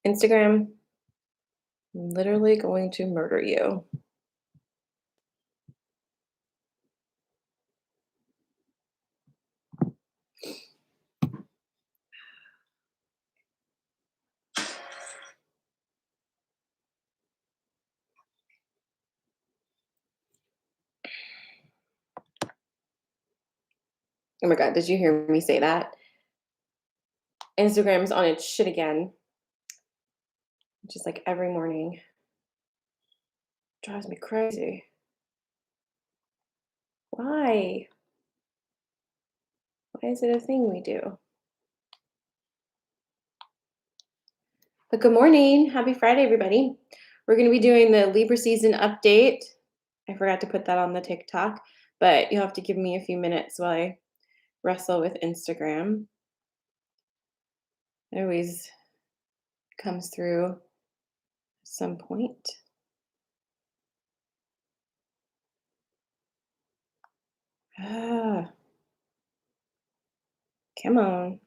Instagram, I'm literally going to murder you. Oh my God, did you hear me say that? Instagram's on its shit again, just like every morning. Drives me crazy. Why? Why is it a thing we do? But good morning. Happy Friday, everybody. We're going to be doing the Libra season update. I forgot to put that on the TikTok, but you'll have to give me a few minutes while I wrestle with Instagram. It always comes through at some point. Ah, come on.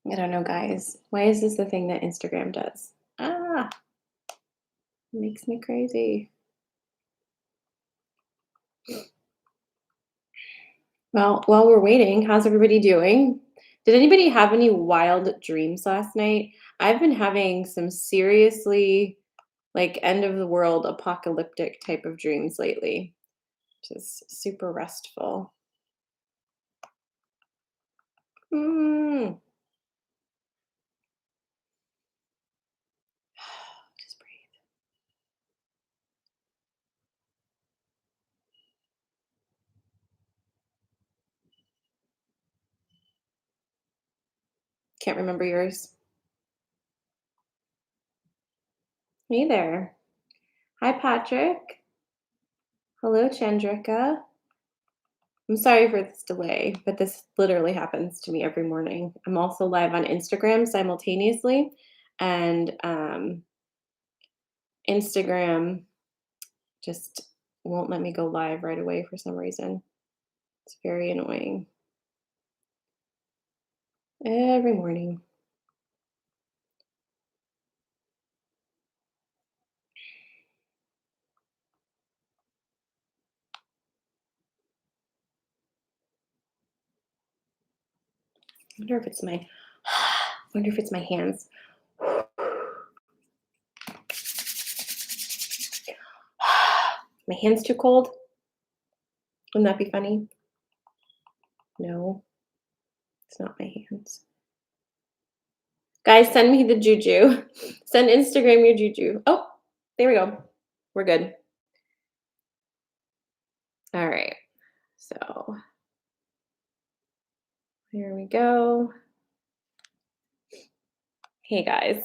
I don't know, guys. Why is this the thing that Instagram does? It makes me crazy. Well, while we're waiting, how's everybody doing? Did anybody have any wild dreams last night? I've been having some seriously like end of the world apocalyptic type of dreams lately, which is super restful. Mm. Just breathe. Can't remember yours. Hey there. Hi, Patrick. Hello, Chandrika. I'm sorry for this delay, but this literally happens to me every morning. I'm also live on Instagram simultaneously, and Instagram just won't let me go live right away for some reason. It's very annoying. Every morning. Wonder if it's my wonder if it's my hands. My hands too cold? Wouldn't that be funny? No, it's not my hands. Guys, send me the juju. Send Instagram your juju. Oh, there we go. We're good. All right. So here we go. Hey guys.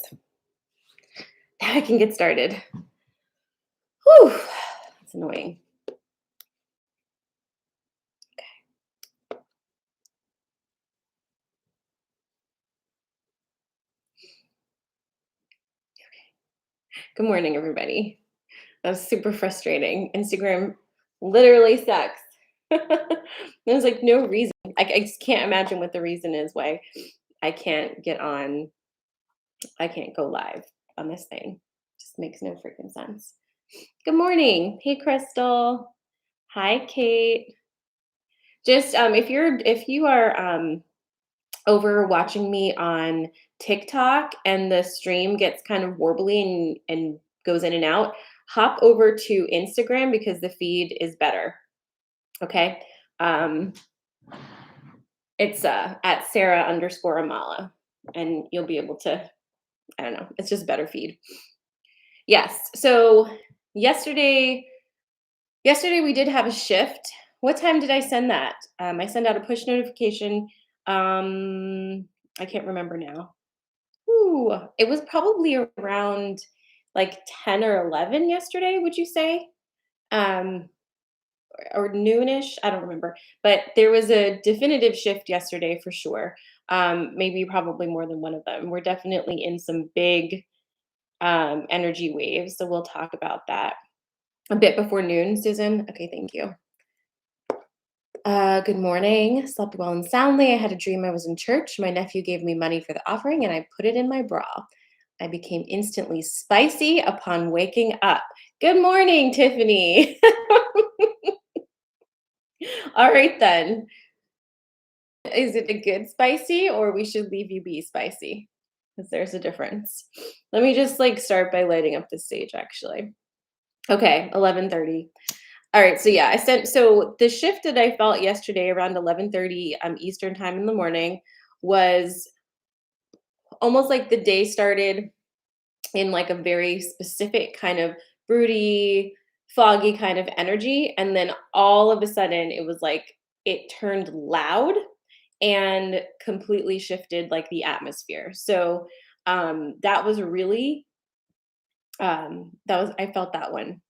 Now I can get started. Whew. That's annoying. Good morning, everybody. That's super frustrating. Instagram literally sucks. There's like no reason. I just can't imagine what the reason is why I can't get on. I can't go live on this thing. Just makes no freaking sense. Good morning. Hey, Crystal. Hi, Kate. Just if you are over watching me on TikTok and the stream gets kind of warbly and goes in and out, hop over to Instagram because the feed is better. Okay. Um, it's at Sarah_Amala, and you'll be able to, I don't know, it's just better feed. Yes. So yesterday, we did have a shift. What time did I send that? I sent out a push notification. I can't remember now. Ooh, it was probably around like 10 or 11 yesterday, would you say? Um, or noonish, I don't remember. But there was a definitive shift yesterday for sure. Maybe probably more than one of them. We're definitely in some big energy waves. So we'll talk about that a bit before noon, Susan. Okay, thank you. Good morning. Slept well and soundly. I had a dream I was in church. My nephew gave me money for the offering and I put it in my bra. I became instantly spicy upon waking up. Good morning, Tiffany. All right, then. Is it a good spicy or we should leave you be spicy? Because there's a difference. Let me just like start by lighting up the stage actually. Okay, 11:30. All right, so yeah, so the shift that I felt yesterday around 11:30 Eastern time in the morning was almost like the day started in like a very specific kind of broody, foggy kind of energy, and then all of a sudden it was like it turned loud and completely shifted like the atmosphere. So that was really that was I felt that one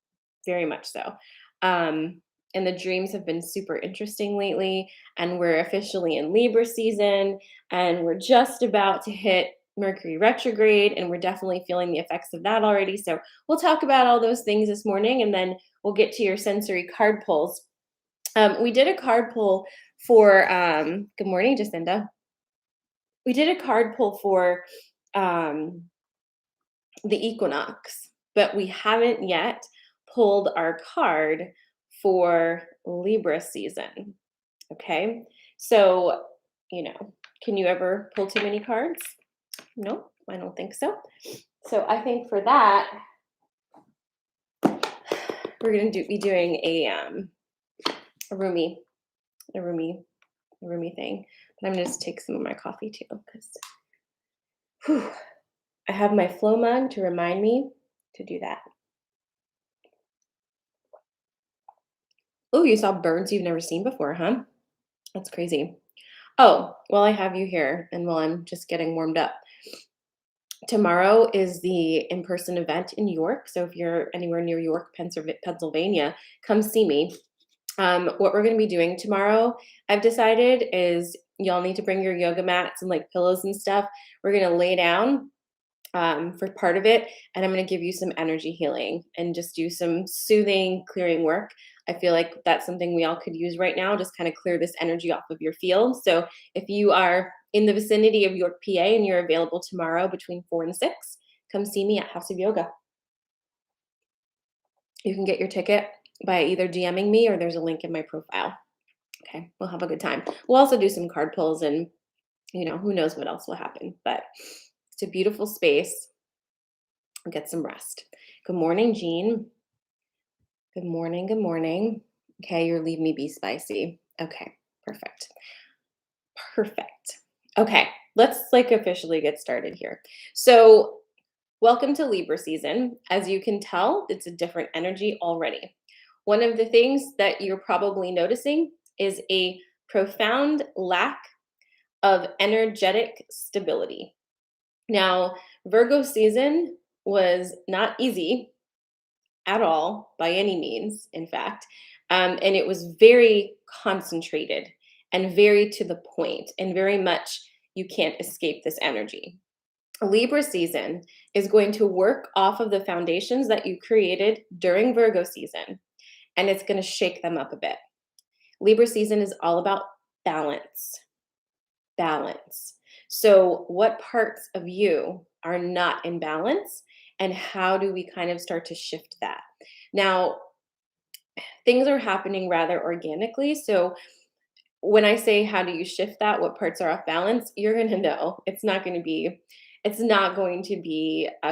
very much so. Um, and the dreams have been super interesting lately. And we're officially in Libra season, and we're just about to hit Mercury retrograde, and we're definitely feeling the effects of that already. So we'll talk about all those things this morning, and then we'll get to your sensory card pulls. We did a card pull for, good morning, Jacinda. We did a card pull for um, the equinox, but we haven't yet pulled our card for Libra season. Okay. So, can you ever pull too many cards? No, I don't think so. So I think for that, we're going to be doing a roomy, a roomy, a roomy thing. But I'm going to just take some of my coffee too because I have my flow mug to remind me to do that. Oh, you saw birds you've never seen before, huh? That's crazy. Oh, well, I have you here, and while I'm just getting warmed up, tomorrow is the in-person event in York. So if you're anywhere near York, Pennsylvania, come see me. What we're going to be doing tomorrow, I've decided, is y'all need to bring your yoga mats and like pillows and stuff. We're going to lay down for part of it. And I'm going to give you some energy healing and just do some soothing, clearing work. I feel like that's something we all could use right now, just kind of clear this energy off of your field. So if you are in the vicinity of York, PA, and you're available tomorrow between 4 and 6, come see me at House of Yoga. You can get your ticket by either DMing me or there's a link in my profile. Okay, we'll have a good time. We'll also do some card pulls and, who knows what else will happen. But it's a beautiful space. Get some rest. Good morning, Jean. Good morning. Good morning. Okay, you're leave me be spicy. Okay, perfect. Perfect. Okay, let's like officially get started here. So, welcome to Libra season. As you can tell, it's a different energy already. One of the things that you're probably noticing is a profound lack of energetic stability. Now, Virgo season was not easy at all by any means, in fact. And it was very concentrated and very to the point, and very much you can't escape this energy. Libra season is going to work off of the foundations that you created during Virgo season, and it's going to shake them up a bit. Libra season is all about balance. Balance. So, what parts of you are not in balance, and how do we kind of start to shift that? Now, things are happening rather organically. So, when I say how do you shift that, what parts are off balance, you're going to know. It's not going to be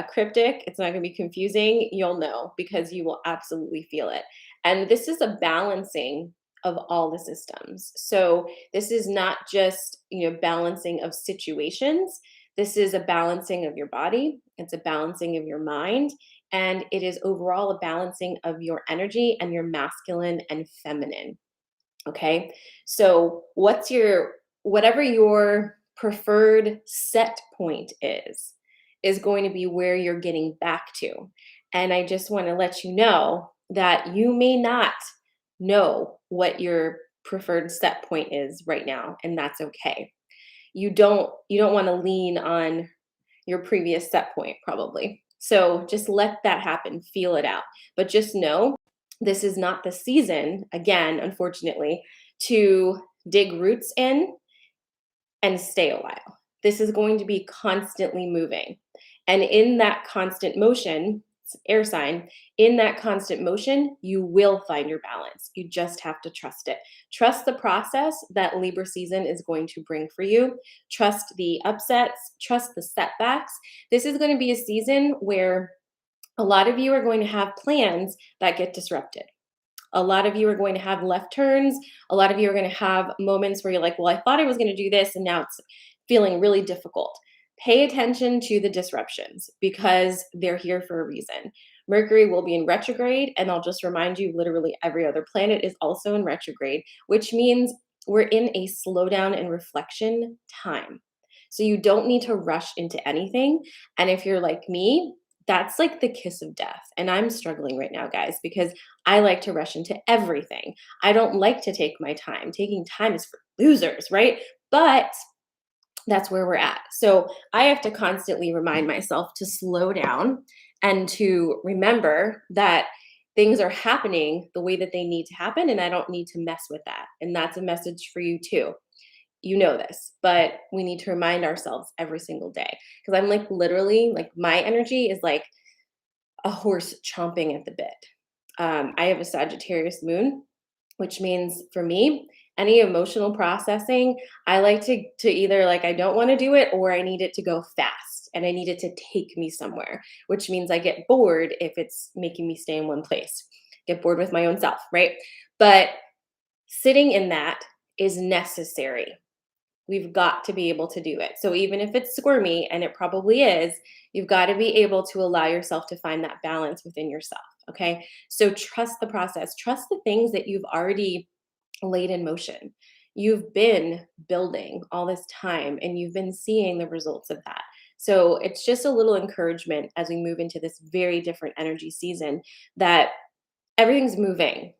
cryptic. It's not going to be confusing. You'll know because you will absolutely feel it. And this is a balancing of all the systems. So this is not just, balancing of situations. This is a balancing of your body. It's a balancing of your mind. And it is overall a balancing of your energy and your masculine and feminine. Okay. So whatever your preferred set point is going to be where you're getting back to. And I just want to let you know that you may not know what your preferred set point is right now, and that's okay. You don't want to lean on your previous set point, probably. So just let that happen, feel it out. But just know this is not the season, again, unfortunately, to dig roots in and stay a while. This is going to be constantly moving. And in that constant motion, air sign, in that constant motion, you will find your balance. You just have to trust it. Trust the process that Libra season is going to bring for you. Trust the upsets, trust the setbacks. This is going to be a season where a lot of you are going to have plans that get disrupted. A lot of you are going to have left turns. A lot of you are going to have moments where you're like, well, I thought I was going to do this, and now it's feeling really difficult. Pay attention to the disruptions because they're here for a reason. Mercury will be in retrograde, and I'll just remind you literally every other planet is also in retrograde, which means we're in a slowdown and reflection time. So you don't need to rush into anything. And if you're like me, that's like the kiss of death. And I'm struggling right now, guys, because I like to rush into everything. I don't like to take my time. Taking time is for losers, right? But that's where we're at. So I have to constantly remind myself to slow down and to remember that things are happening the way that they need to happen, and I don't need to mess with that. And that's a message for you too. You know this, but we need to remind ourselves every single day. Because I'm like literally, like my energy is like a horse chomping at the bit. I have a Sagittarius moon, which means for me, any emotional processing, I like to either like I don't want to do it or I need it to go fast and I need it to take me somewhere, which means I get bored if it's making me stay in one place. Get bored with my own self, right? But sitting in that is necessary. We've got to be able to do it. So even if it's squirmy, and it probably is, you've got to be able to allow yourself to find that balance within yourself. Okay. So trust the process, trust the things that you've already laid in motion. You've been building all this time and you've been seeing the results of that. So it's just a little encouragement as we move into this very different energy season that everything's moving.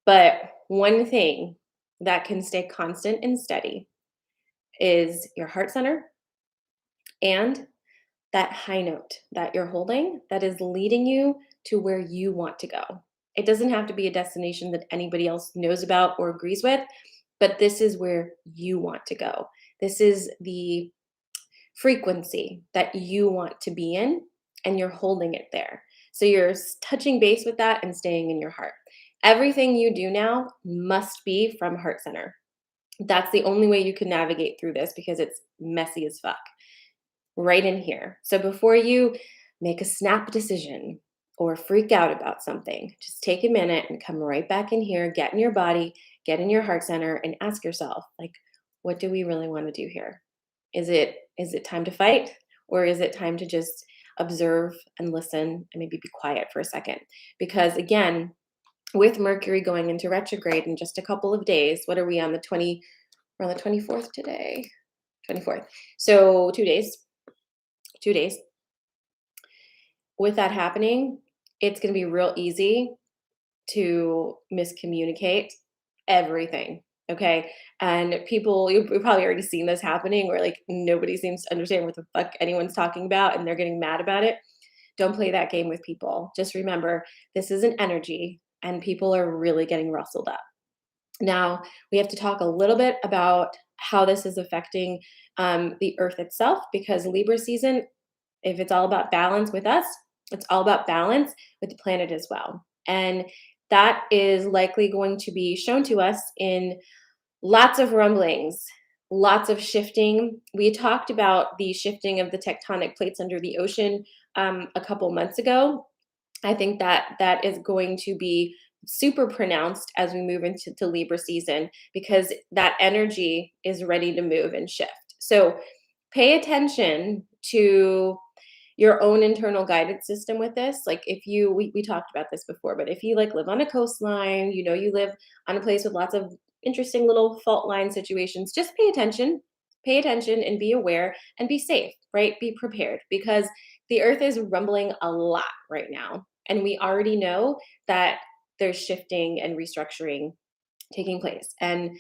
But one thing that can stay constant and steady is your heart center and that high note that you're holding that is leading you to where you want to go. It doesn't have to be a destination that anybody else knows about or agrees with, but this is where you want to go. This is the frequency that you want to be in, and you're holding it there. So you're touching base with that and staying in your heart. Everything you do now must be from heart center. That's the only way you can navigate through this because it's messy as fuck. Right in here. So before you make a snap decision or freak out about something, just take a minute and come right back in here, get in your body, get in your heart center and ask yourself, like, what do we really want to do here? Is it time to fight or is it time to just observe and listen and maybe be quiet for a second? Because again, with Mercury going into retrograde in just a couple of days, what are we on the 20? We're on the 24th today, 24th. So 2 days, 2 days. With that happening, it's going to be real easy to miscommunicate everything. Okay. And people, you've probably already seen this happening where like nobody seems to understand what the fuck anyone's talking about and they're getting mad about it. Don't play that game with people. Just remember, this is an energy and people are really getting rustled up. Now, we have to talk a little bit about how this is affecting the earth itself because Libra season, if it's all about balance with us, it's all about balance with the planet as well. And that is likely going to be shown to us in lots of rumblings, lots of shifting. We talked about the shifting of the tectonic plates under the ocean a couple months ago. I think that that is going to be super pronounced as we move into Libra season because that energy is ready to move and shift. So pay attention to your own internal guidance system with this. Like if you, we talked about this before, but if you like live on a coastline, you know, you live on a place with lots of interesting little fault line situations, just pay attention and be aware and be safe, right? Be prepared because the earth is rumbling a lot right now. And we already know that there's shifting and restructuring taking place. And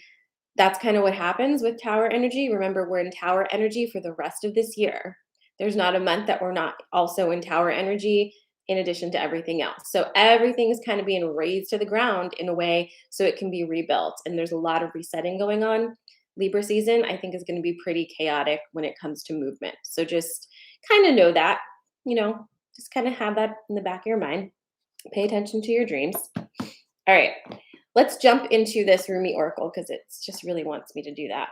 that's kind of what happens with tower energy. Remember, we're in tower energy for the rest of this year. There's not a month that we're not also in tower energy in addition to everything else. So everything is kind of being razed to the ground in a way so it can be rebuilt. And there's a lot of resetting going on. Libra season, I think, is going to be pretty chaotic when it comes to movement. So just kind of know that, just kind of have that in the back of your mind. Pay attention to your dreams. All right, let's jump into this Rumi Oracle because it just really wants me to do that.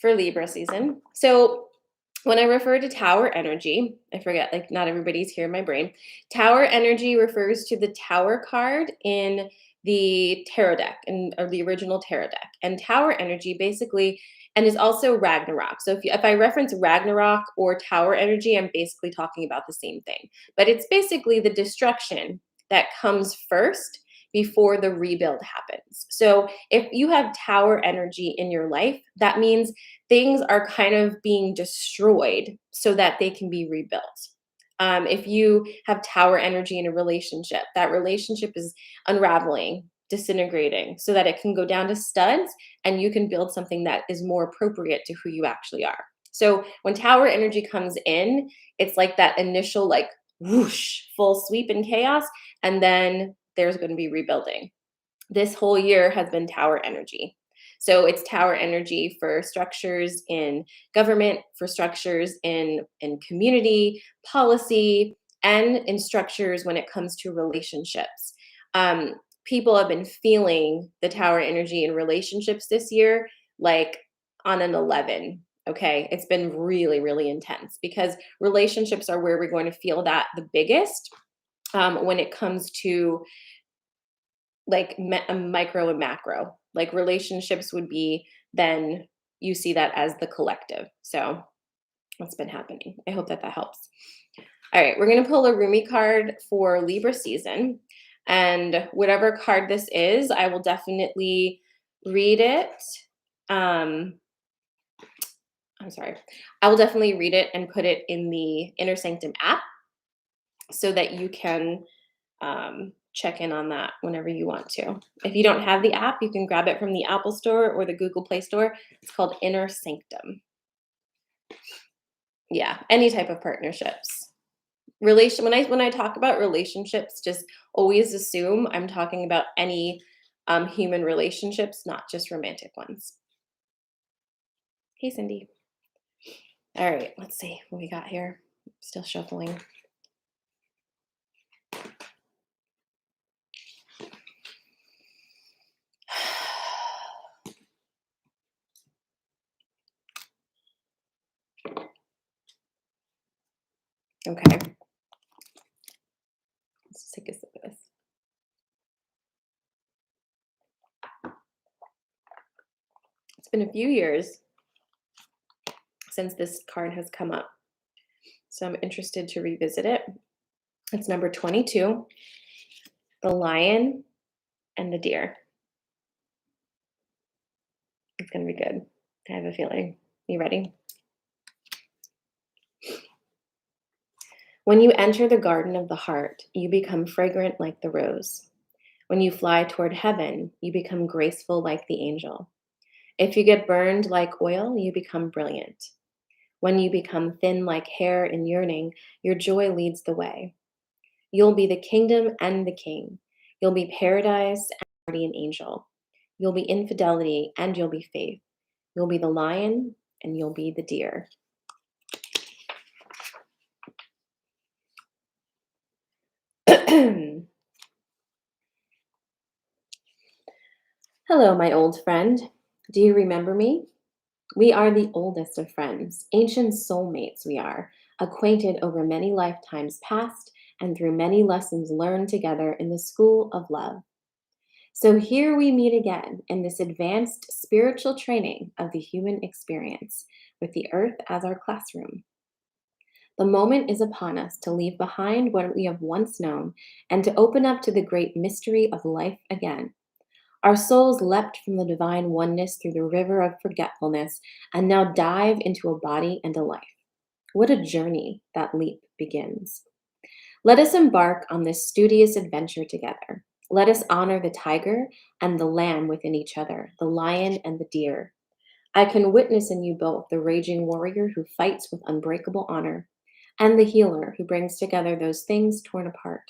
For Libra season. So when I refer to tower energy, I forget, like not everybody's here in my brain. Tower energy refers to the tower card in the tarot deck or the original tarot deck. And tower energy basically, and is also Ragnarok. So if I reference Ragnarok or tower energy, I'm basically talking about the same thing. But it's basically the destruction that comes first before the rebuild happens. So if you have tower energy in your life, that means things are kind of being destroyed so that they can be rebuilt. If you have tower energy in a relationship, that relationship is unraveling, disintegrating, so that it can go down to studs and you can build something that is more appropriate to who you actually are. So when tower energy comes in, it's like that initial, like, whoosh, full sweep and chaos, and then there's going to be rebuilding. This whole year has been tower energy. So it's tower energy for structures in government, for structures in community, policy, and in structures when it comes to relationships. People have been feeling the tower energy in relationships this year, like on an 11. Okay, it's been really, really intense because relationships are where we're going to feel that the biggest when it comes to like micro and macro. Like relationships would be, then you see that as the collective. So what's been happening? I hope that helps. All right, we're going to pull a Rumi card for Libra season. And whatever card this is, I will definitely read it. I'm sorry. I will definitely read it and put it in the Inner Sanctum app so that you can check in on that whenever you want to. If you don't have the app, you can grab it from the Apple Store or the Google Play Store. It's called Inner Sanctum. Yeah, any type of partnerships. When I talk about relationships, just always assume I'm talking about any human relationships, not just romantic ones. Hey, Cindy. All right, let's see what we got here. Still shuffling. Okay. Let's take a sip of this. It's been a few years since this card has come up, so I'm interested to revisit it. It's number 22, the lion and the deer. It's going to be good. I have a feeling. You ready? When you enter the garden of the heart, you become fragrant like the rose. When you fly toward heaven, you become graceful like the angel. If you get burned like oil, you become brilliant. When you become thin like hair in yearning, your joy leads the way. You'll be the kingdom and the king. You'll be paradise and guardian angel. You'll be infidelity and you'll be faith. You'll be the lion and you'll be the deer. Hello, my old friend. Do you remember me? We are the oldest of friends, ancient soulmates we are, acquainted over many lifetimes past and through many lessons learned together in the school of love. So here we meet again in this advanced spiritual training of the human experience, with the earth as our classroom. The moment is upon us to leave behind what we have once known and to open up to the great mystery of life again. Our souls leapt from the divine oneness through the river of forgetfulness and now dive into a body and a life. What a journey that leap begins. Let us embark on this studious adventure together. Let us honor the tiger and the lamb within each other, the lion and the deer. I can witness in you both the raging warrior who fights with unbreakable honor and the healer who brings together those things torn apart.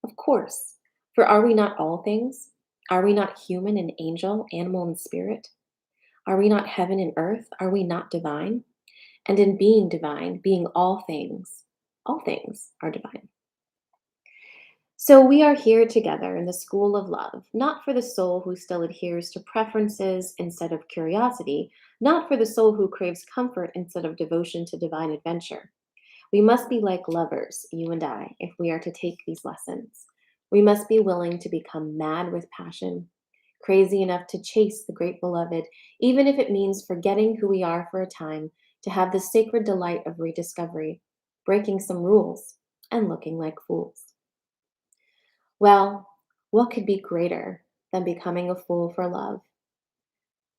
Of course, for are we not all things? Are we not human and angel, animal and spirit? Are we not heaven and earth? Are we not divine? And in being divine, being all things are divine. So we are here together in the school of love, not for the soul who still adheres to preferences instead of curiosity, not for the soul who craves comfort instead of devotion to divine adventure. We must be like lovers, you and I, if we are to take these lessons. We must be willing to become mad with passion, crazy enough to chase the great beloved, even if it means forgetting who we are for a time to have the sacred delight of rediscovery, breaking some rules, and looking like fools. Well, what could be greater than becoming a fool for love?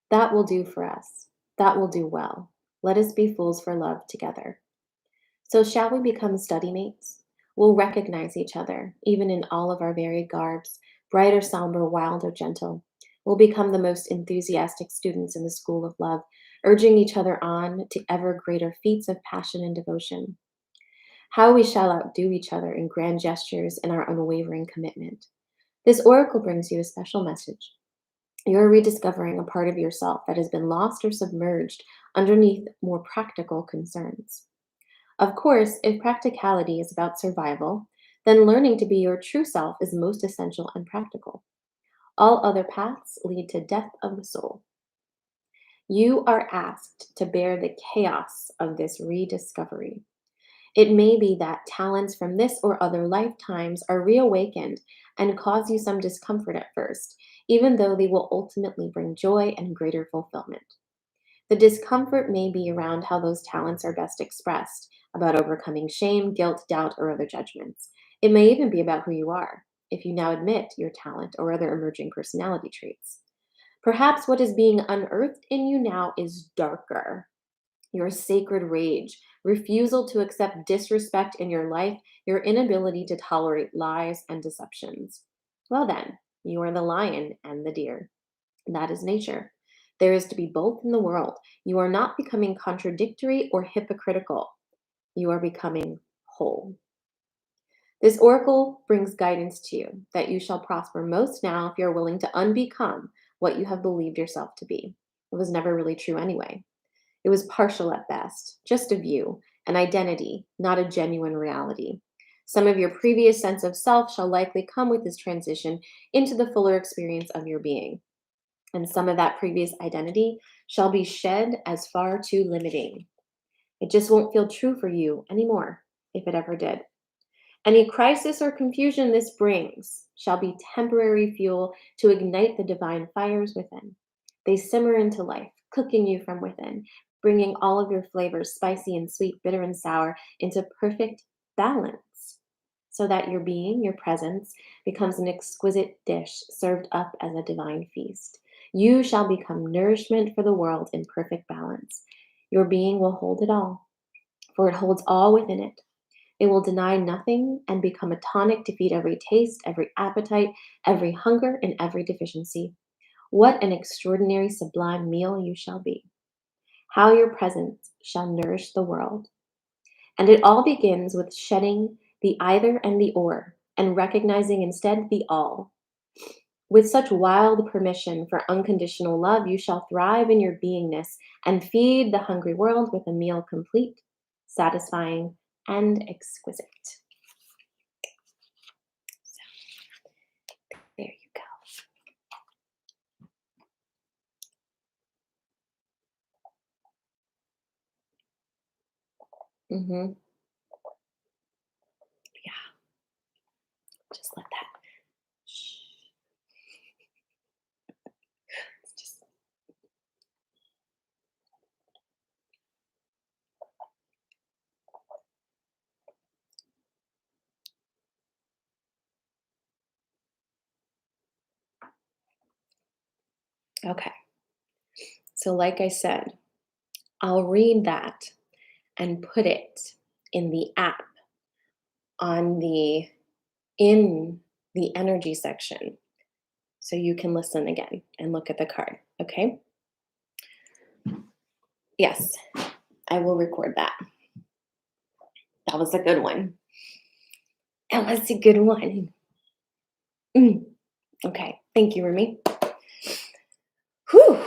That will do for us. That will do well. Let us be fools for love together. So, shall we become study mates? We'll recognize each other, even in all of our varied garbs, bright or somber, wild or gentle. We'll become the most enthusiastic students in the school of love, urging each other on to ever greater feats of passion and devotion. How we shall outdo each other in grand gestures and our unwavering commitment. This oracle brings you a special message. You're rediscovering a part of yourself that has been lost or submerged underneath more practical concerns. Of course, if practicality is about survival, then learning to be your true self is most essential and practical. All other paths lead to death of the soul. You are asked to bear the chaos of this rediscovery. It may be that talents from this or other lifetimes are reawakened and cause you some discomfort at first, even though they will ultimately bring joy and greater fulfillment. The discomfort may be around how those talents are best expressed, about overcoming shame, guilt, doubt, or other judgments. It may even be about who you are, if you now admit your talent or other emerging personality traits. Perhaps what is being unearthed in you now is darker. Your sacred rage, refusal to accept disrespect in your life, your inability to tolerate lies and deceptions. Well, then, you are the lion and the deer. That is nature. There is to be both in the world. You are not becoming contradictory or hypocritical. You are becoming whole. This oracle brings guidance to you that you shall prosper most now if you are willing to unbecome what you have believed yourself to be. It was never really true anyway. It was partial at best, just a view, an identity, not a genuine reality. Some of your previous sense of self shall likely come with this transition into the fuller experience of your being. And some of that previous identity shall be shed as far too limiting. It just won't feel true for you anymore, if it ever did. Any crisis or confusion this brings shall be temporary fuel to ignite the divine fires within. They simmer into life, cooking you from within, bringing all of your flavors, spicy and sweet, bitter and sour, into perfect balance, so that your being, your presence, becomes an exquisite dish served up as a divine feast. You shall become nourishment for the world in perfect balance. Your being will hold it all, for it holds all within it. It will deny nothing and become a tonic to feed every taste, every appetite, every hunger, and every deficiency. What an extraordinary, sublime meal you shall be. How your presence shall nourish the world. And it all begins with shedding the either and the or, and recognizing instead the all. With such wild permission for unconditional love, you shall thrive in your beingness and feed the hungry world with a meal complete, satisfying, and exquisite. There you go. Yeah, just let that. Shh. Just okay. So, like I said, I'll read that and put it in the app on the in the energy section so you can listen again and look at the card. Okay. Yes, I will record that. That was a good one. That was a good one. Mm, okay, thank you, Remy. Whew. Where's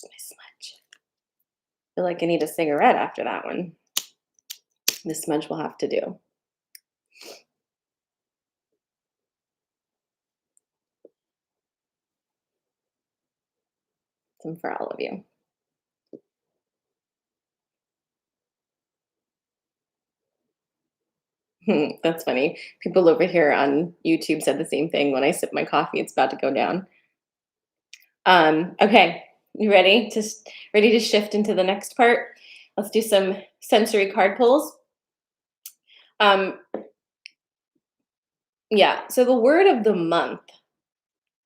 my smudge? I feel like I need a cigarette after that one. The smudge will have to do. Some for all of you. That's funny. People over here on YouTube said the same thing. When I sip my coffee, it's about to go down. Okay, you ready to shift into the next part? Let's do some sensory card pulls. Um, yeah. So the word of the month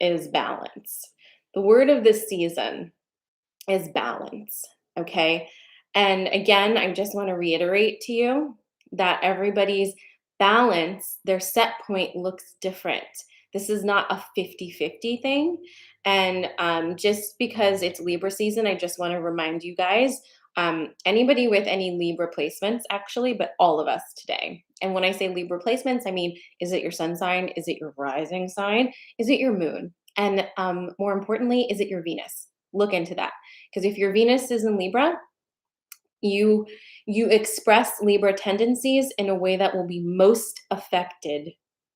is balance. The word of this season is balance. Okay. And again, I just want to reiterate to you that everybody's balance, their set point looks different. This is not a 50-50 thing. And just because it's Libra season, I just want to remind you guys anybody with any Libra placements, actually, but all of us today. And when I say Libra placements, I mean, is it your sun sign? Is it your rising sign? Is it your moon? And more importantly, is it your Venus? Look into that. Because if your Venus is in Libra, you you express Libra tendencies in a way that will be most affected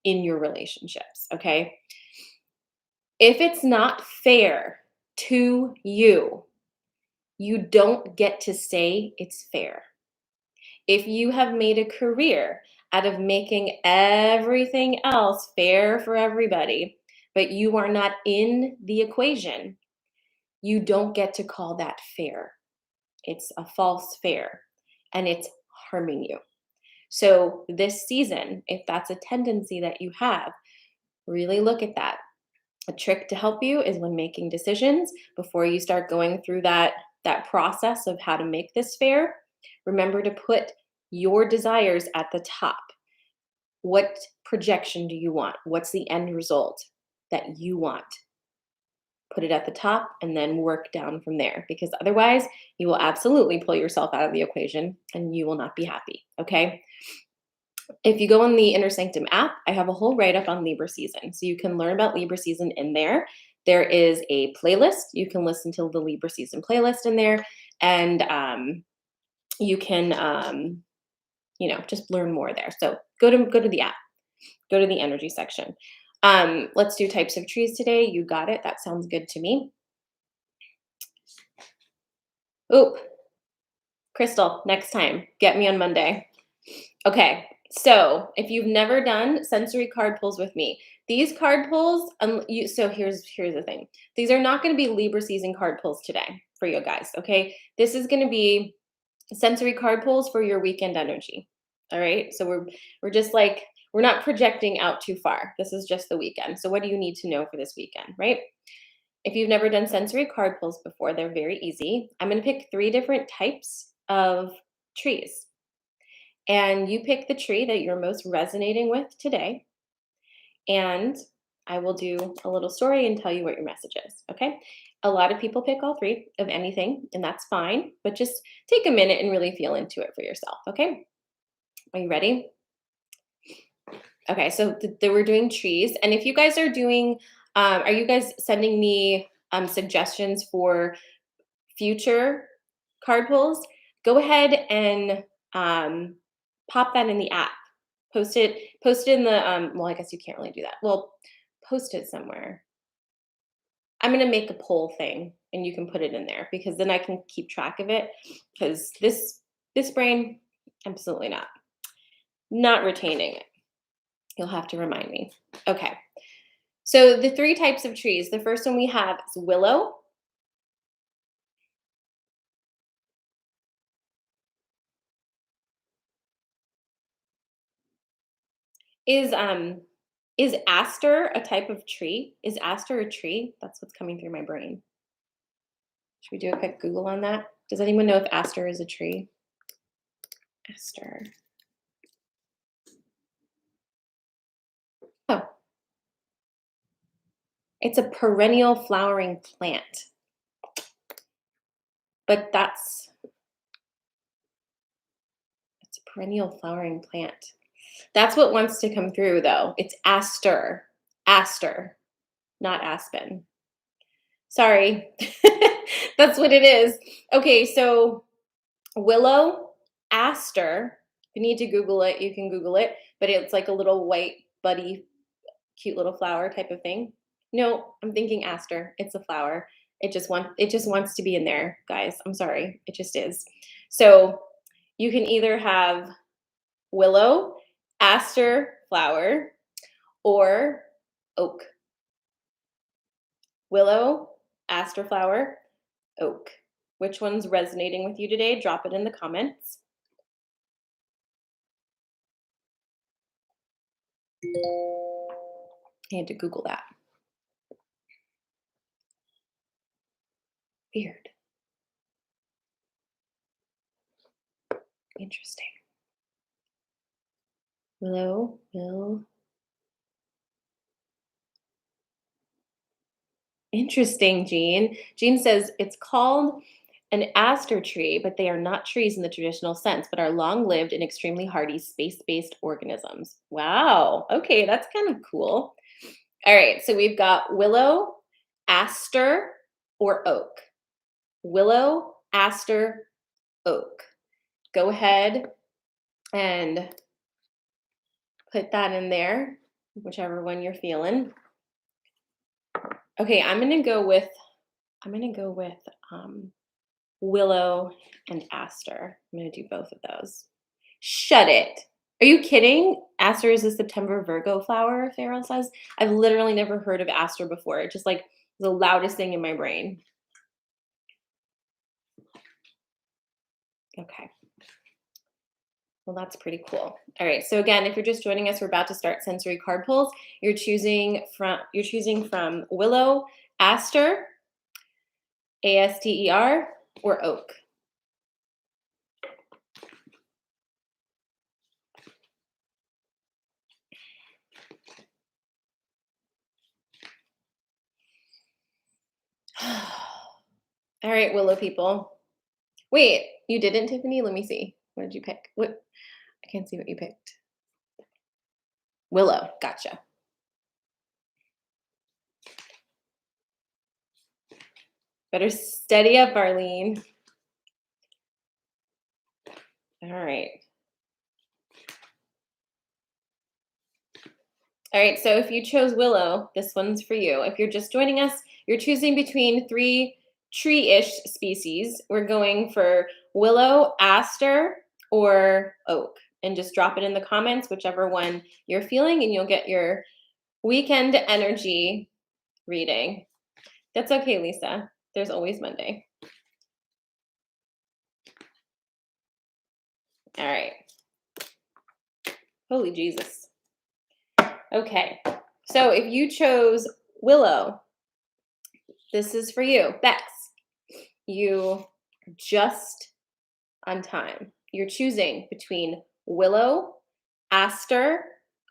in your relationships, okay? If it's not fair to you, you don't get to say it's fair. If you have made a career out of making everything else fair for everybody, but you are not in the equation, you don't get to call that fair. It's a false fair and it's harming you. So, this season, if that's a tendency that you have, really look at that. A trick to help you is when making decisions before you start going through that process of how to make this fair, remember to put your desires at the top. What projection do you want? What's the end result that you want? Put it at the top and then work down from there, because otherwise you will absolutely pull yourself out of the equation and you will not be happy. Okay. If you go on the Inner Sanctum app, I have a whole write up on Libra season. So you can learn about Libra season in there. There is a playlist. You can listen to the Libra season playlist in there. And you can, just learn more there. So go to the app, go to the energy section. Let's do types of trees today. You got it. That sounds good to me. Oh, Crystal, next time, get me on Monday. Okay, so if you've never done sensory card pulls with me, these card pulls, so here's the thing. These are not going to be Libra season card pulls today for you guys, okay? This is going to be sensory card pulls for your weekend energy. All right? So we're just like we're not projecting out too far. This is just the weekend. So what do you need to know for this weekend, right? If you've never done sensory card pulls before, they're very easy. I'm going to pick 3 different types of trees. And you pick the tree that you're most resonating with today. And I will do a little story and tell you what your message is. Okay. A lot of people pick all 3 of anything, and that's fine. But just take a minute and really feel into it for yourself. Okay. Are you ready? Okay. So we're doing trees. And if you guys are doing, are you guys sending me suggestions for future card pulls? Go ahead and pop that in the app. Post it in the well, I guess you can't really do that. Well, post it somewhere. I'm going to make a poll thing and you can put it in there, because then I can keep track of it, because this brain, absolutely not retaining it. You'll have to remind me. Okay. So the 3 types of trees. The first one we have is willow. Is aster a type of tree? Is aster a tree? That's what's coming through my brain. Should we do a quick Google on that? Does anyone know if aster is a tree? Aster. Oh, it's a perennial flowering plant. but it's a perennial flowering plant. That's what wants to come through though. It's aster. Aster, not aspen. Sorry. That's what it is. Okay, so willow, aster. If you need to Google it, you can Google it, but it's like a little white, buddy, cute little flower type of thing. No, I'm thinking aster. It's a flower. It just wants to be in there, guys. I'm sorry. It just is. So you can either have willow, aster flower, or oak. Willow, aster flower, oak. Which one's resonating with you today? Drop it in the comments. I had to Google that. Weird. Interesting. Willow, will. Interesting, Jean. Jean says it's called an aster tree, but they are not trees in the traditional sense, but are long lived and extremely hardy space based organisms. Wow. Okay, that's kind of cool. All right, so we've got willow, aster, or oak. Willow, aster, oak. Go ahead and put that in there, whichever one you're feeling. Okay, I'm gonna go with willow and aster. I'm gonna do both of those. Shut it. Are you kidding? Aster is a September Virgo flower, Farrell says. I've literally never heard of aster before. It just like the loudest thing in my brain. Okay. Well, that's pretty cool. All right. So again, if you're just joining us, we're about to start sensory card pulls. You're choosing from willow, aster, aster, or oak. All right, willow people. Wait, you didn't, Tiffany? Let me see. What did you pick? What? I can't see what you picked. Willow. Gotcha. Better steady up, Arlene. All right. All right, so if you chose willow, this one's for you. If you're just joining us, you're choosing between 3 tree-ish species. We're going for willow, aster, or oak. And just drop it in the comments, whichever one you're feeling, and you'll get your weekend energy reading. That's okay, Lisa. There's always Monday. All right. Holy Jesus. Okay. So if you chose willow, this is for you. Bex, you are just on time. You're choosing between willow, aster,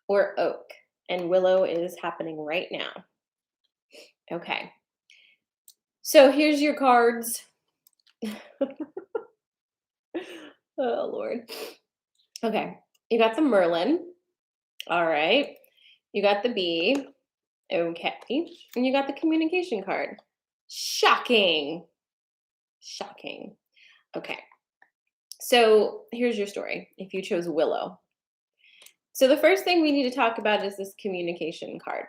or oak. And willow is happening right now. Okay. So here's your cards. Oh, Lord. Okay. You got the Merlin. All right. You got the bee. Okay. And you got the communication card. Shocking. Shocking. Okay. So here's your story if you chose willow. So the first thing we need to talk about is this communication card.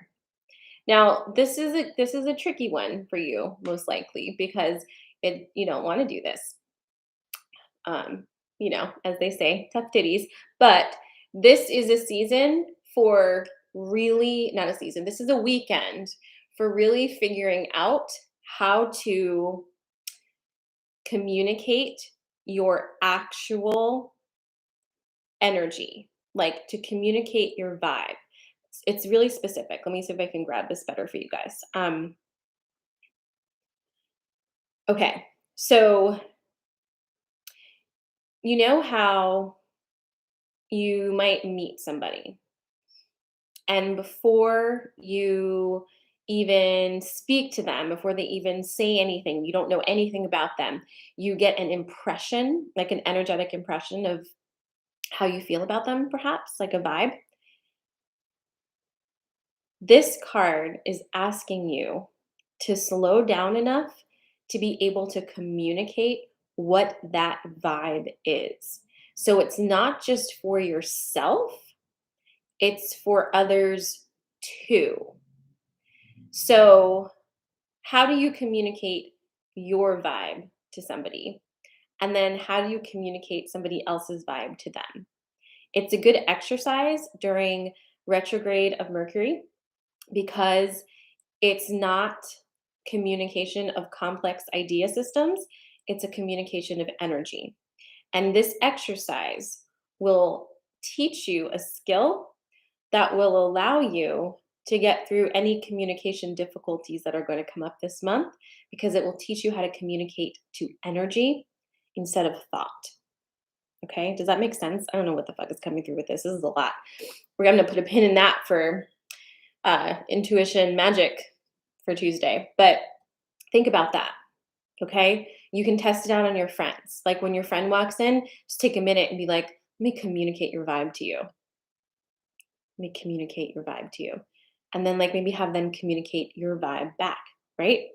Now, this is a tricky one for you, most likely, because you don't want to do this. As they say, tough titties. But this is a season for really, not a season, this is a weekend for really figuring out how to communicate your actual energy, like to communicate your vibe. It's really specific. Let me see if I can grab this better for you guys. Okay, so you know how you might meet somebody, and before you even speak to them, before they even say anything, you don't know anything about them, you get an impression, like an energetic impression of how you feel about them, perhaps like a vibe. This card is asking you to slow down enough to be able to communicate what that vibe is. So it's not just for yourself, it's for others too. So, how do you communicate your vibe to somebody? And then how do you communicate somebody else's vibe to them? It's a good exercise during retrograde of Mercury because it's not communication of complex idea systems, it's a communication of energy. And this exercise will teach you a skill that will allow you to get through any communication difficulties that are going to come up this month, because it will teach you how to communicate to energy instead of thought. Okay, does that make sense? I don't know what the fuck is coming through with this. This is a lot. We're going to put a pin in that for intuition magic for Tuesday. But think about that. Okay, you can test it out on your friends. Like when your friend walks in, just take a minute and be like, let me communicate your vibe to you. Let me communicate your vibe to you. And then, like, maybe have them communicate your vibe back, right?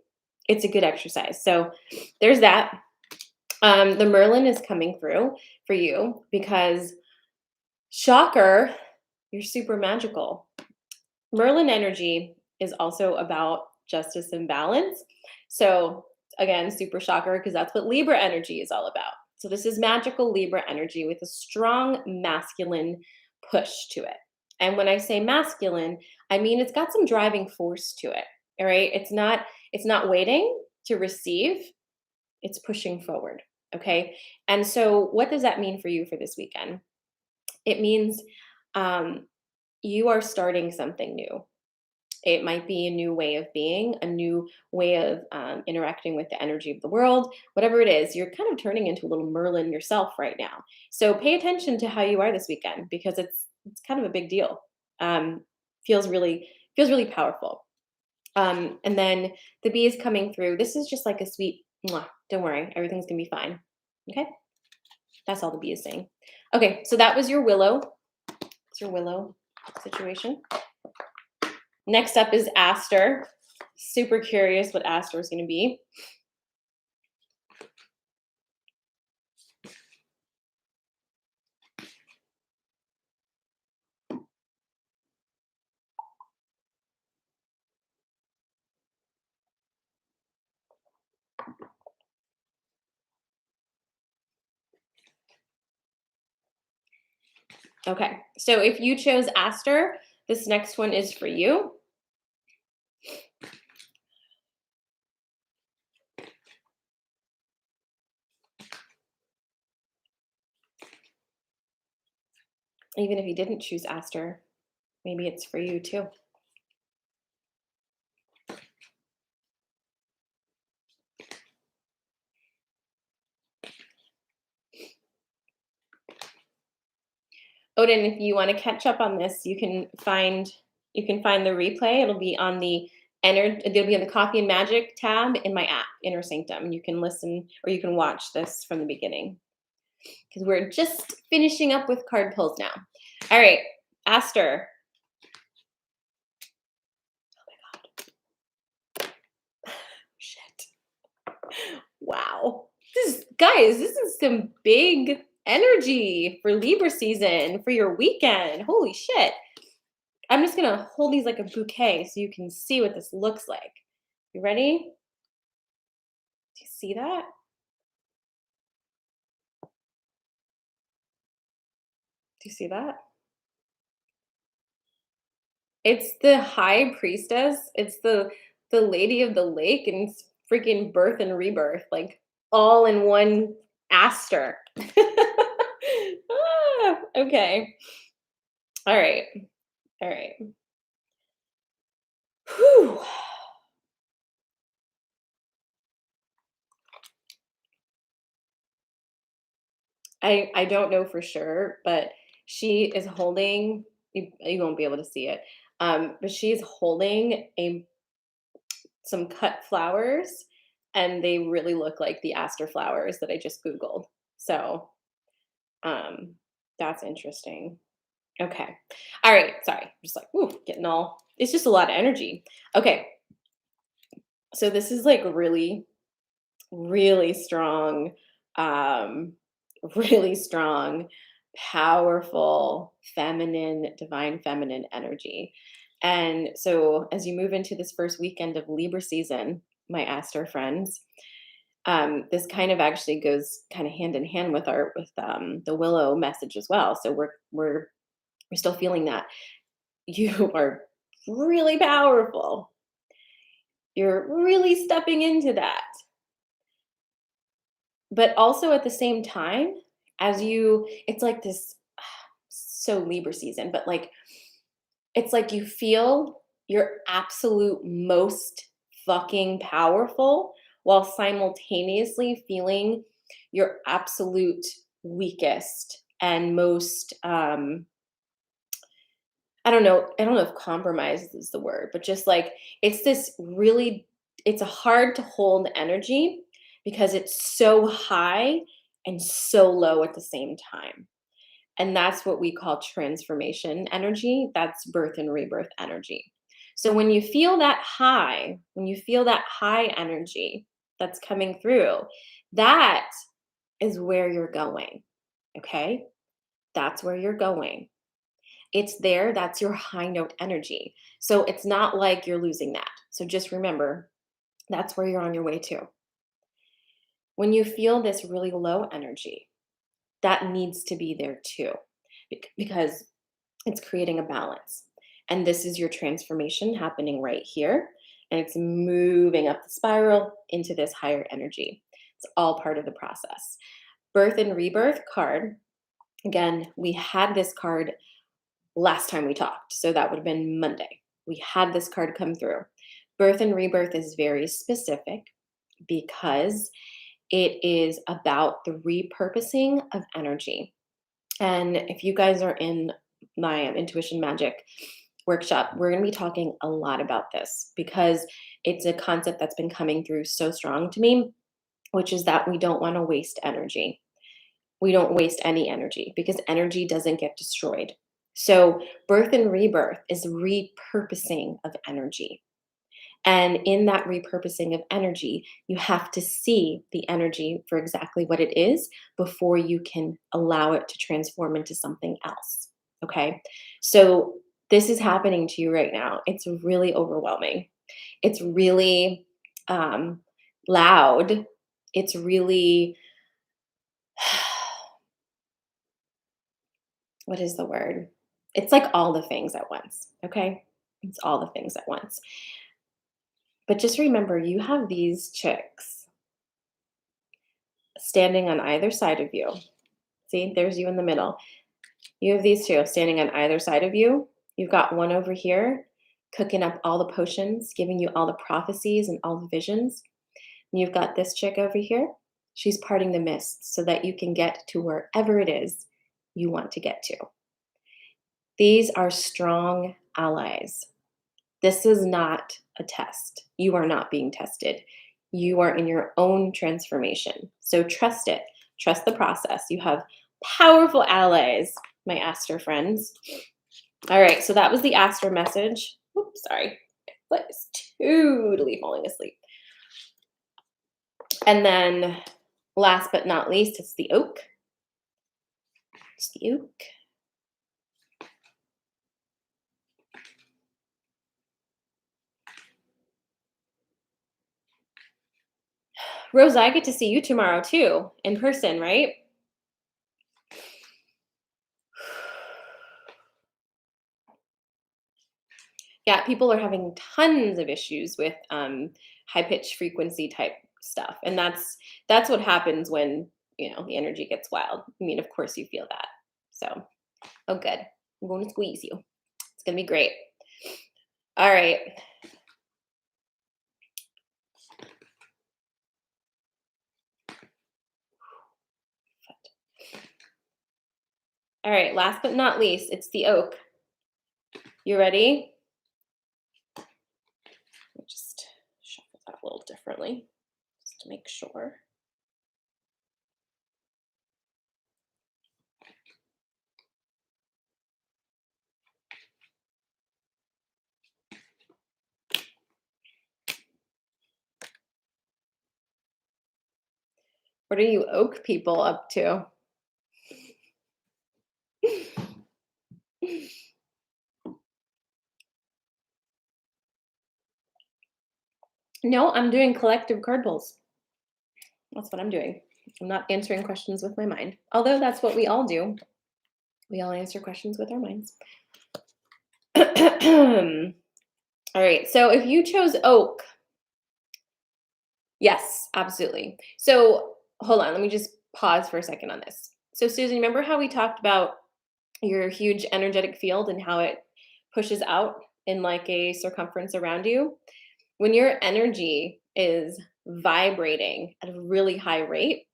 It's a good exercise. So there's that. The Merlin is coming through for you because, shocker, you're super magical. Merlin energy is also about justice and balance. So, again, super shocker because that's what Libra energy is all about. So, this is magical Libra energy with a strong masculine push to it. And when I say masculine, I mean it's got some driving force to it. All right? It's not waiting to receive, it's pushing forward. Okay? And so what does that mean for you for this weekend? It means um, you are starting something new. It might be a new way of being, a new way of interacting with the energy of the world, whatever it is. You're kind of turning into a little Merlin yourself right now. So pay attention to how you are this weekend because it's kind of a big deal. Um, feels really powerful. And then the bee is coming through. This is just like a sweet. Mwah, don't worry, everything's gonna be fine. Okay, that's all the bee is saying. Okay, so that was your willow. It's your willow situation. Next up is Aster. Super curious what Aster is going to be. Okay, so if you chose Aster, this next one is for you. Even if you didn't choose Aster, maybe it's for you too. Odin, if you want to catch up on this, you can find the replay. It'll be on it'll be on the Coffee and Magic tab in my app, Inner Sanctum. You can listen or you can watch this from the beginning because we're just finishing up with card pulls now. All right, Aster. Shit. Wow. This is some big energy for Libra season for your weekend. Holy shit. I'm just gonna hold these like a bouquet so you can see what this looks like. You ready? Do you see that? Do you see that? It's the high priestess. It's the lady of the lake and it's freaking birth and rebirth, like all in one aster. Okay. All right. All right. Whew. I don't know for sure, but she is holding you won't be able to see it. But she's holding a some cut flowers, and they really look like the aster flowers that I just Googled. So, um, that's interesting. Okay. All right. Sorry. Just like, ooh, getting all, it's just a lot of energy. Okay. So this is like really, really strong, um, really strong, powerful, feminine, divine feminine energy. And so as you move into this first weekend of Libra season, my Aster friends, this kind of actually goes kind of hand in hand with our with the Willow message as well. So we're still feeling that you are really powerful. You're really stepping into that. But also at the same time, as you it's like this so Libra season, but like it's like you feel your absolute most fucking powerful while simultaneously feeling your absolute weakest and most I don't know if compromise is the word, but just like it's this really it's a hard to hold energy because it's so high and so low at the same time. And that's what we call transformation energy. That's birth and rebirth energy. So when you feel that high, when you feel that high energy that's coming through, that is where you're going. Okay? That's where you're going. It's there, that's your high note energy. So it's not like you're losing that. So just remember, that's where you're on your way to. When you feel this really low energy, that needs to be there too, because it's creating a balance. And this is your transformation happening right here. And it's moving up the spiral into this higher energy. It's all part of the process. Birth and rebirth card. Again, we had this card last time we talked. So that would have been Monday. We had this card come through. Birth and rebirth is very specific because it is about the repurposing of energy. And if you guys are in my intuition magic workshop, we're going to be talking a lot about this because it's a concept that's been coming through so strong to me, which is that we don't want to waste energy. We don't waste any energy because energy doesn't get destroyed. So, birth and rebirth is repurposing of energy. And in that repurposing of energy, you have to see the energy for exactly what it is before you can allow it to transform into something else. Okay. So, this is happening to you right now. It's really overwhelming. It's really um, loud. It's really, what is the word? It's like all the things at once. Okay. It's all the things at once. But just remember, you have these chicks standing on either side of you. See, there's you in the middle. You have these two standing on either side of you. You've got one over here cooking up all the potions, giving you all the prophecies and all the visions. And you've got this chick over here. She's parting the mist so that you can get to wherever it is you want to get to. These are strong allies. This is not a test. You are not being tested. You are in your own transformation. So trust it. Trust the process. You have powerful allies, my Aster friends. All right, so that was the Aster message. Oops, sorry. My foot is totally falling asleep. And then last but not least, it's the oak. It's the oak. Rose, I get to see you tomorrow too, in person, right? Yeah, people are having tons of issues with high pitch frequency type stuff, and that's what happens when the energy gets wild. I mean, of course you feel that. So, oh, good. I'm going to squeeze you. It's gonna be great. All right. All right. Last but not least, it's the oak. You ready? Let me just show that a little differently just to make sure. What are you oak people up to? No, I'm doing collective card pulls. That's what I'm doing. I'm not answering questions with my mind, although that's what we all do. We all answer questions with our minds. All right. So if you chose oak, yes, absolutely. So hold on. Let me just pause for a second on this. So, Susan, remember how we talked about your huge energetic field and how it pushes out in like a circumference around you? When your energy is vibrating at a really high rate,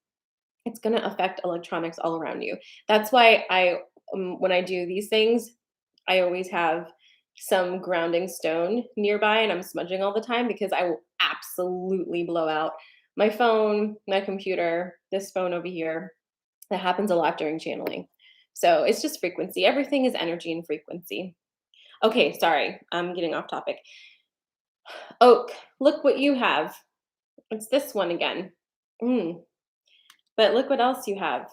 it's going to affect electronics all around you. That's why when I do these things, I always have some grounding stone nearby and I'm smudging all the time because I will absolutely blow out my phone, my computer, this phone over here. That happens a lot during channeling. So it's just frequency. Everything is energy and frequency. Okay, sorry, I'm getting off topic. Oak, look what you have. It's this one again. Mm, but look what else you have.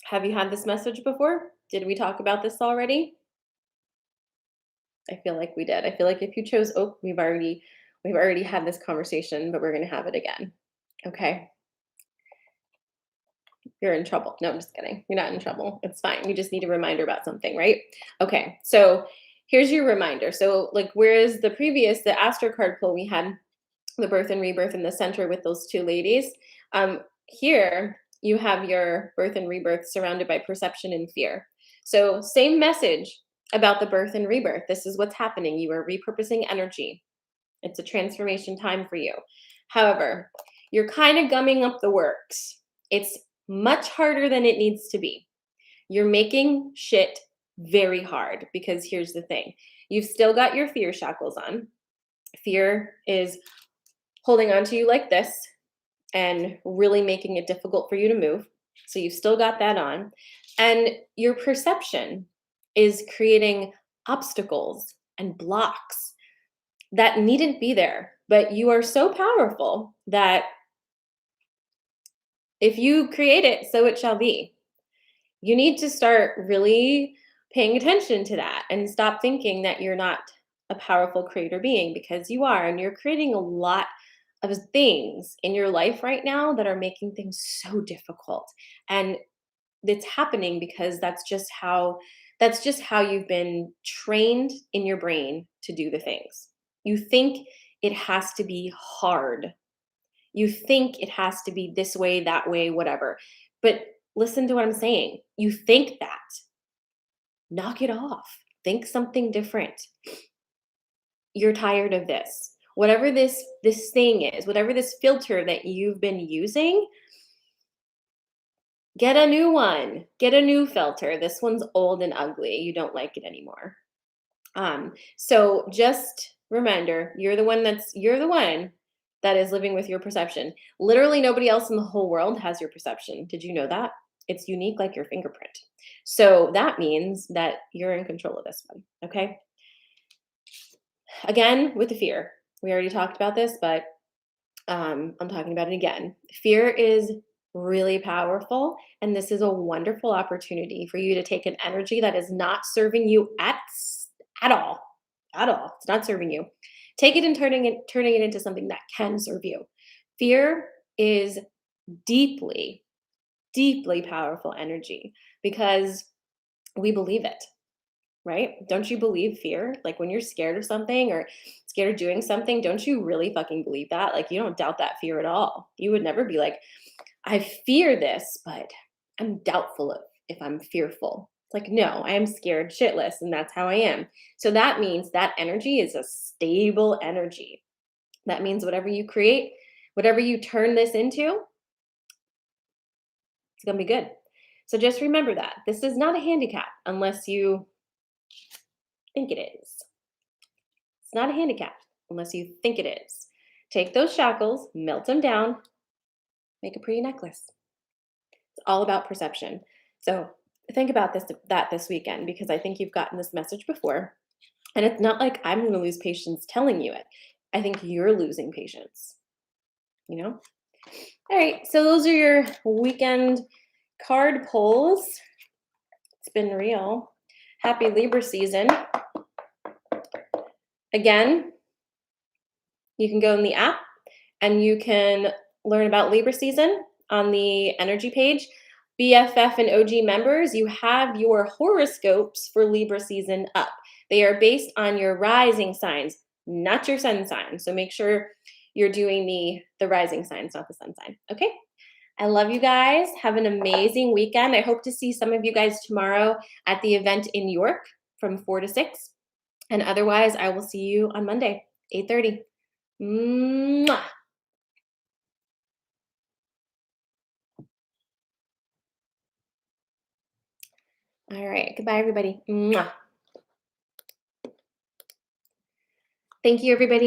Have you had this message before? Did we talk about this already? I feel like we did. I feel like if you chose oak, we've already had this conversation, but we're going to have it again. Okay? You're in trouble. No, I'm just kidding. You're not in trouble. It's fine. You just need a reminder about something, right? Okay. So, here's your reminder. So, like whereas the Astro card pull we had the birth and rebirth in the center with those two ladies, here you have your birth and rebirth surrounded by perception and fear. So, same message about the birth and rebirth. This is what's happening. You are repurposing energy. It's a transformation time for you. However, you're kind of gumming up the works. It's much harder than it needs to be. You're making shit very hard because here's the thing. You've still got your fear shackles on. Fear is holding on to you like this and really making it difficult for you to move. So you've still got that on. And your perception is creating obstacles and blocks that needn't be there. But you are so powerful that if you create it, so it shall be. You need to start really paying attention to that and stop thinking that you're not a powerful creator being because you are. And you're creating a lot of things in your life right now that are making things so difficult. And it's happening because that's just how you've been trained in your brain to do the things. You think it has to be hard. You think it has to be this way, that way, whatever. But listen to what I'm saying. You think that. Knock it off. Think something different. You're tired of this. Whatever this thing is, whatever this filter that you've been using, get a new one. Get a new filter. This one's old and ugly. You don't like it anymore. So just reminder, you're the one that is living with your perception. Literally nobody else in the whole world has your perception. Did you know that? It's unique like your fingerprint. So that means that you're in control of this one, okay? Again, with the fear. We already talked about this, but I'm talking about it again. Fear is really powerful, and this is a wonderful opportunity for you to take an energy that is not serving you at all. At all. It's not serving you. Take it and turning it into something that can serve you. Fear is deeply, deeply powerful energy because we believe it, right? Don't you believe fear? Like when you're scared of something or scared of doing something, don't you really fucking believe that? Like you don't doubt that fear at all. You would never be like, I fear this, but I'm doubtful of if I'm fearful. It's like, no, I am scared shitless, and that's how I am. So that means that energy is a stable energy. That means whatever you create, whatever you turn this into, it's going to be good. So just remember that. This is not a handicap unless you think it is. It's not a handicap unless you think it is. Take those shackles, melt them down, make a pretty necklace. It's all about perception. So think about this weekend because I think you've gotten this message before. And it's not like I'm going to lose patience telling you it. I think you're losing patience, you know? All right, so those are your weekend card pulls. It's been real. Happy Libra season. Again, you can go in the app and you can learn about Libra season on the energy page. BFF and OG members, you have your horoscopes for Libra season up. They are based on your rising signs, not your sun sign. So make sure you're doing the rising signs, not the sun sign. Okay? I love you guys. Have an amazing weekend. I hope to see some of you guys tomorrow at the event in York from 4 to 6. And otherwise, I will see you on Monday, 8:30. Mwah. All right. Goodbye, everybody. Mwah. Thank you, everybody.